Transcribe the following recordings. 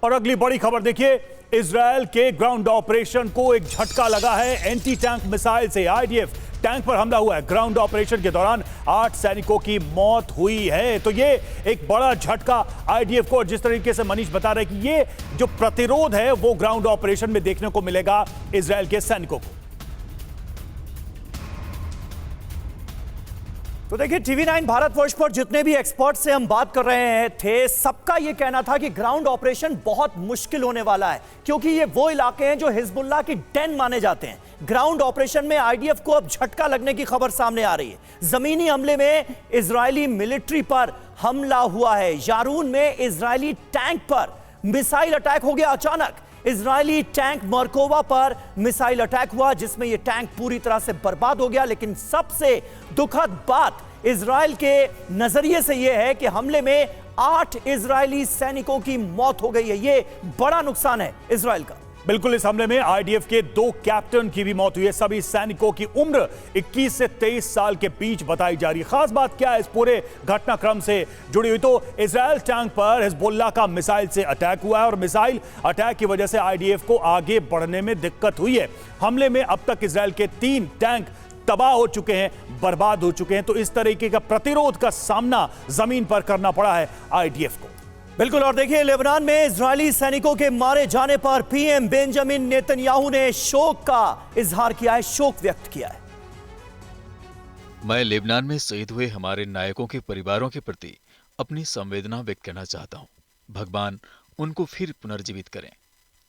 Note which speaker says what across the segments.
Speaker 1: और अगली बड़ी खबर देखिए, इजरायल के ग्राउंड ऑपरेशन को एक झटका लगा है एंटी टैंक मिसाइल से। आईडीएफ टैंक पर हमला हुआ है। ग्राउंड ऑपरेशन के दौरान 8 सैनिकों की मौत हुई है। तो ये एक बड़ा झटका आईडीएफ को, और जिस तरीके से मनीष बता रहे हैं कि ये जो प्रतिरोध है वो ग्राउंड ऑपरेशन में देखने को मिलेगा इजरायल के सैनिकों को।
Speaker 2: तो देखिए, टीवी9 भारतवर्ष पर जितने भी एक्सपर्ट से हम बात कर रहे थे, सबका यह कहना था कि ग्राउंड ऑपरेशन बहुत मुश्किल होने वाला है, क्योंकि ये वो इलाके हैं जो हिजबुल्लाह की डेन माने जाते हैं। ग्राउंड ऑपरेशन में आईडीएफ को अब झटका लगने की खबर सामने आ रही है। जमीनी हमले में इजरायली मिलिट्री पर हमला हुआ है। यारून में इजरायली टैंक पर मिसाइल अटैक हो गया अचानक। इजरायली टैंक मरकोवा पर मिसाइल अटैक हुआ, जिसमें यह टैंक पूरी तरह से बर्बाद हो गया। लेकिन सबसे दुखद बात इजरायल के नजरिए से यह है कि हमले में 8 इजरायली सैनिकों की मौत हो गई है। यह बड़ा नुकसान है इजरायल का।
Speaker 1: बिल्कुल, इस हमले में आईडीएफ के 2 कैप्टन की भी मौत हुई है। सभी सैनिकों की उम्र 21 से 23 साल के बीच बताई जा रही है। खास बात क्या है इस पूरे घटनाक्रम से जुड़ी हुई, तो इजरायल टैंक पर हिजबुल्लाह का मिसाइल से अटैक हुआ है और मिसाइल अटैक की वजह से आईडीएफ को आगे बढ़ने में दिक्कत हुई है। हमले में अब तक इजरायल के 3 टैंक तबाह हो चुके हैं, बर्बाद हो चुके हैं। तो इस तरीके का प्रतिरोध का सामना जमीन पर करना पड़ा है आईडीएफ को।
Speaker 2: बिल्कुल। और देखिए, लेबनान में इजरायली सैनिकों के मारे जाने पर पीएम बेंजामिन नेतन्याहू ने शोक का इजहार किया है, शोक व्यक्त किया है।
Speaker 3: मैं लेबनान में शहीद हुए हमारे नायकों के परिवारों के प्रति अपनी संवेदना व्यक्त करना चाहता हूं। भगवान उनको फिर पुनर्जीवित करें।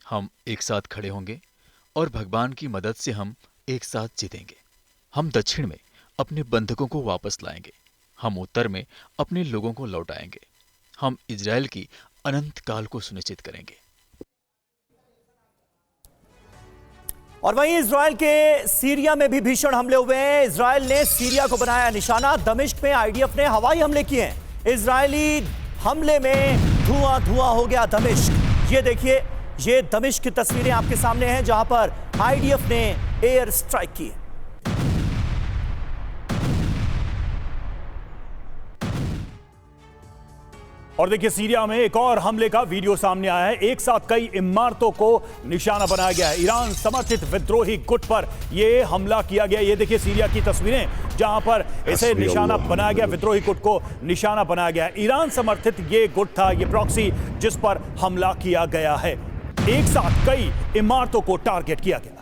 Speaker 3: हम एक साथ खड़े होंगे और भगवान की मदद से हम एक साथ जीतेंगे। हम दक्षिण में अपने बंधकों को वापस लाएंगे। हम उत्तर में अपने लोगों को लौटाएंगे। हम इजरायल की अनंत काल को सुनिश्चित करेंगे।
Speaker 2: और वहीं इजरायल के सीरिया में भी भीषण हमले हुए हैं। इजरायल ने सीरिया को बनाया निशाना। दमिश्क में आईडीएफ ने हवाई हमले किए हैं। इजरायली हमले में धुआं धुआं हो गया दमिश्क। ये देखिए, ये दमिश्क की तस्वीरें आपके सामने हैं, जहां पर आईडीएफ ने एयर स्ट्राइक की।
Speaker 1: और देखिए, सीरिया में एक और हमले का वीडियो सामने आया है। एक साथ कई इमारतों को निशाना बनाया गया है। ईरान समर्थित विद्रोही गुट पर यह हमला किया गया। ये देखिए सीरिया की तस्वीरें, जहां पर इसे निशाना बनाया गया, विद्रोही गुट को निशाना बनाया गया। ईरान समर्थित ये गुट था, ये प्रॉक्सी, जिस पर हमला किया गया है। एक साथ कई इमारतों को टारगेट किया गया।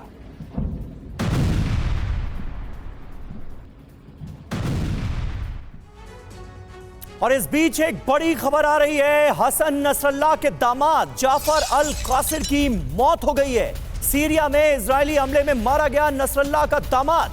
Speaker 2: और इस बीच एक बड़ी खबर आ रही है। हसन नसरल्लाह के दामाद जाफर अल कासिर की मौत हो गई है। सीरिया में इजरायली हमले में मारा गया नसरल्लाह का दामाद।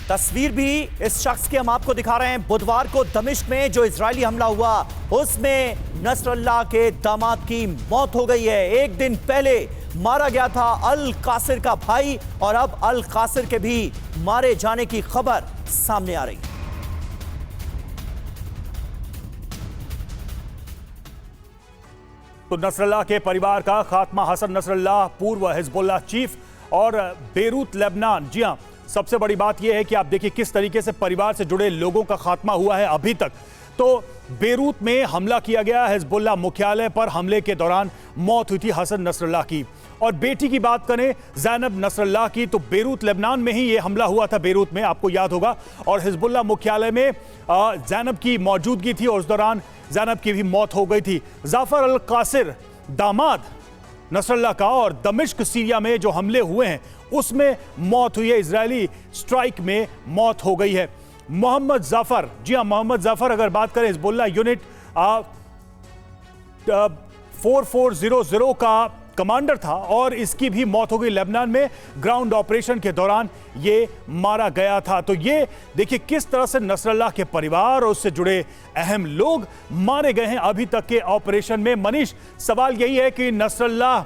Speaker 2: तस्वीर भी इस शख्स की हम आपको दिखा रहे हैं। बुधवार को दमिश्क में जो इजरायली हमला हुआ, उसमें नसरल्लाह के दामाद की मौत हो गई है। एक दिन पहले मारा गया था अल कासिर का भाई, और अब अल कासिर के भी मारे जाने की खबर सामने आ रही है।
Speaker 1: तो नसरल्लाह के परिवार का खात्मा। हसन नसरल्लाह पूर्व हिजबुल्लाह चीफ और बेरूत लेबनान। जी हां, सबसे बड़ी बात यह है कि आप देखिए किस तरीके से परिवार से जुड़े लोगों का खात्मा हुआ है अभी तक। तो बेरूत में हमला किया गया, हिजबुल्लाह मुख्यालय पर हमले के दौरान मौत हुई थी हसन नसरल्लाह की। और बेटी की बात करें ज़ैनब नसरल्लाह की, तो बेरूत लेबनान में ही ये हमला हुआ था, बेरूत में, आपको याद होगा। और हिजबुल्लाह मुख्यालय में ज़ैनब की मौजूदगी थी और उस दौरान ज़ैनब की भी मौत हो गई थी। जाफर अल कासिर दामाद नसरल्लाह का, और दमिश्क सीरिया में जो हमले हुए हैं उसमें मौत हुई है। इजरायली स्ट्राइक में मौत हो गई है। मोहम्मद जाफर, जी हां, मोहम्मद जाफर अगर बात करें, हिजबुल्लाह यूनिट 4400 का कमांडर था और इसकी भी मौत हो गई लेबनान में। ग्राउंड ऑपरेशन के दौरान ये मारा गया था। तो ये देखिए किस तरह से नसरल्लाह के परिवार और उससे जुड़े अहम लोग मारे गए हैं अभी तक के ऑपरेशन में। मनीष, सवाल यही है कि नसरल्लाह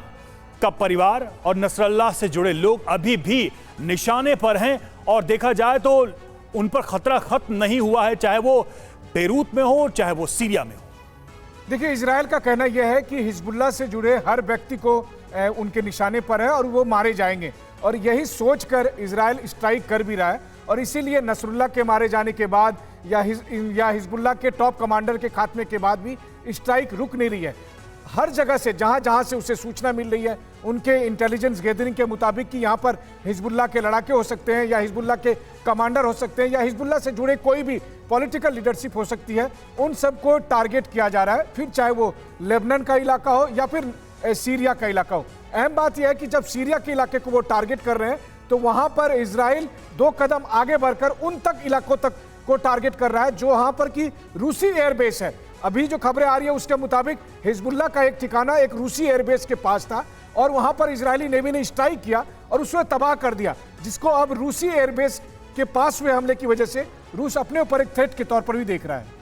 Speaker 1: का परिवार और नसरल्लाह से जुड़े लोग अभी भी निशाने पर हैं, और देखा जाए तो उन पर खतरा खत्म नहीं हुआ है, चाहे वो बेरूत में हो चाहे वो सीरिया में हो।
Speaker 4: देखिए, इजरायल का कहना यह है कि हिजबुल्लाह से जुड़े हर व्यक्ति को उनके निशाने पर है और वो मारे जाएंगे, और यही सोचकर इजरायल स्ट्राइक कर भी रहा है। और इसीलिए नसरुल्लाह के मारे जाने के बाद या हिजबुल्लाह के टॉप कमांडर के खात्मे के बाद भी स्ट्राइक रुक नहीं रही है। हर जगह से जहां से उसे सूचना मिल रही है, उनके इंटेलिजेंस गैदरिंग के मुताबिक कि यहाँ पर हिजबुल्लाह के लड़ाके हो सकते हैं या हिजबुल्लाह के कमांडर हो सकते हैं या हिजबुल्लाह से जुड़े कोई भी पॉलिटिकल लीडरशिप हो सकती है, उन सबको टारगेट किया जा रहा है, फिर चाहे वो लेबनान का इलाका हो या फिर सीरिया का इलाका हो। अहम बात यह है कि जब सीरिया के इलाके को वो टारगेट कर रहे हैं तो वहां पर इजराइल 2 कदम आगे बढ़कर उन तक इलाकों तक को टारगेट कर रहा है जो वहां पर की रूसी एयरबेस है। अभी जो खबरें आ रही है उसके मुताबिक हिजबुल्लाह का एक ठिकाना एक रूसी एयरबेस के पास था और वहां पर इजरायली नेवी ने स्ट्राइक किया और उसे तबाह कर दिया, जिसको अब रूसी एयरबेस के पास हुए हमले की वजह से रूस अपने ऊपर एक थ्रेट के तौर पर भी देख रहा है।